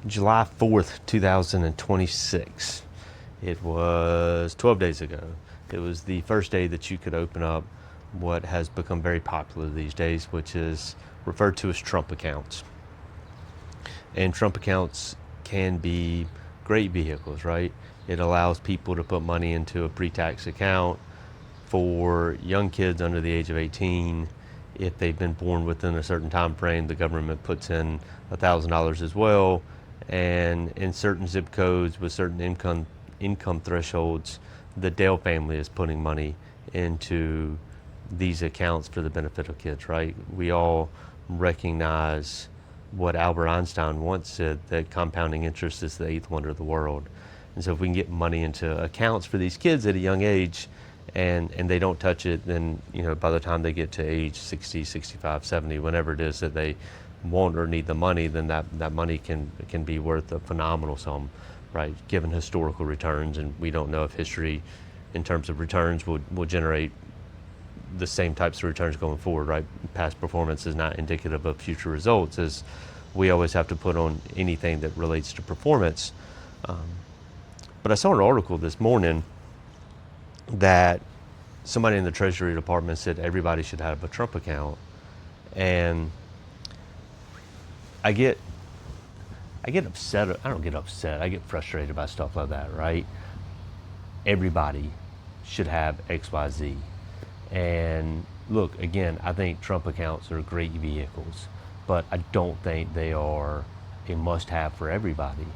July 4th, 2026. It was 12 days ago. It was the first day that you could open up what has become very popular these days, which is referred to as Trump accounts. And Trump accounts can be great vehicles, right? It allows people to put money into a pre-tax account for young kids under the age of 18. If they've been born within a certain time frame, the government puts in $1,000 as well. And in certain zip codes with certain income thresholds, the Dale family is putting money into these accounts for the benefit of kids, right? We all recognize what Albert Einstein once said, that compounding interest is the eighth wonder of the world. And so if we can get money into accounts for these kids at a young age, and they don't touch it, then by the time they get to age 60, 65, 70, whenever it is that they want or need the money, then that money can be worth a phenomenal sum, right? Given historical returns, and we don't know if history in terms of returns will generate the same types of returns going forward, right? Past performance is not indicative of future results, as we always have to put on anything that relates to performance. But I saw an article this morning that somebody in the Treasury Department said everybody should have a Trump account. And I get upset. I don't get upset. I get frustrated by stuff like that, right? Everybody should have XYZ. And look, again, I think Trump accounts are great vehicles, but I don't think they are a must-have for everybody.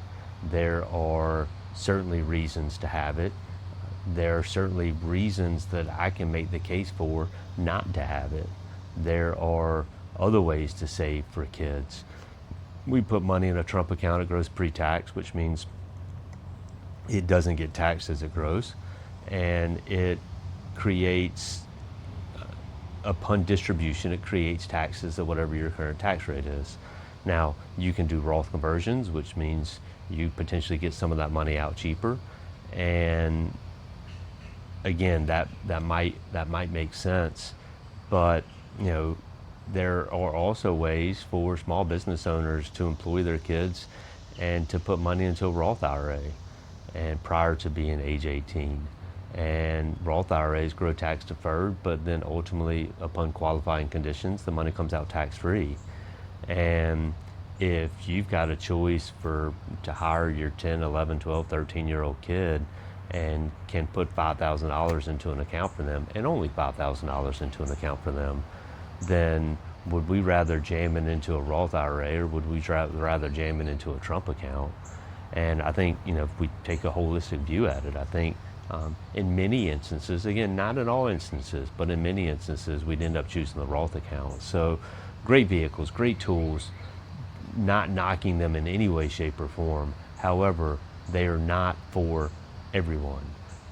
There are certainly reasons to have it. There are certainly reasons that I can make the case for not to have it. There are other ways to save for kids. We put money in a Trump account, it grows pre-tax, which means it doesn't get taxed as it grows. And it creates, upon distribution, it creates taxes at whatever your current tax rate is. Now, you can do Roth conversions, which means you potentially get some of that money out cheaper. And again, that might make sense, but there are also ways for small business owners to employ their kids and to put money into a Roth IRA, and prior to being age 18. And Roth IRAs grow tax deferred, but then ultimately, upon qualifying conditions, the money comes out tax free. And if you've got a choice to hire your 10, 11, 12, 13-year-old kid and can put $5,000 into an account for them, and only $5,000 into an account for them, then would we rather jam it into a Roth IRA, or would we rather jam it into a Trump account? And I think, if we take a holistic view at it, I think in many instances, again, not in all instances, but in many instances, we'd end up choosing the Roth account. So great vehicles, great tools, not knocking them in any way, shape, or form. However, they are not for everyone.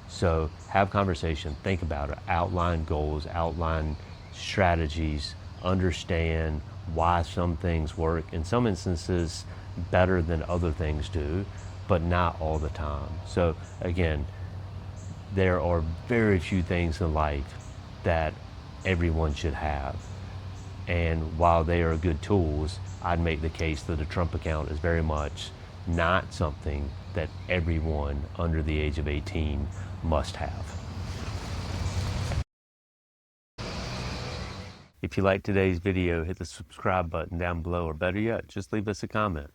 So have conversation, think about it, outline goals, outline strategies, understand why some things work, in some instances better than other things do, but not all the time. So again, there are very few things in life that everyone should have. And while they are good tools, I'd make the case that a Trump account is very much not something that everyone under the age of 18 must have. If you liked today's video, hit the subscribe button down below, or better yet, just leave us a comment.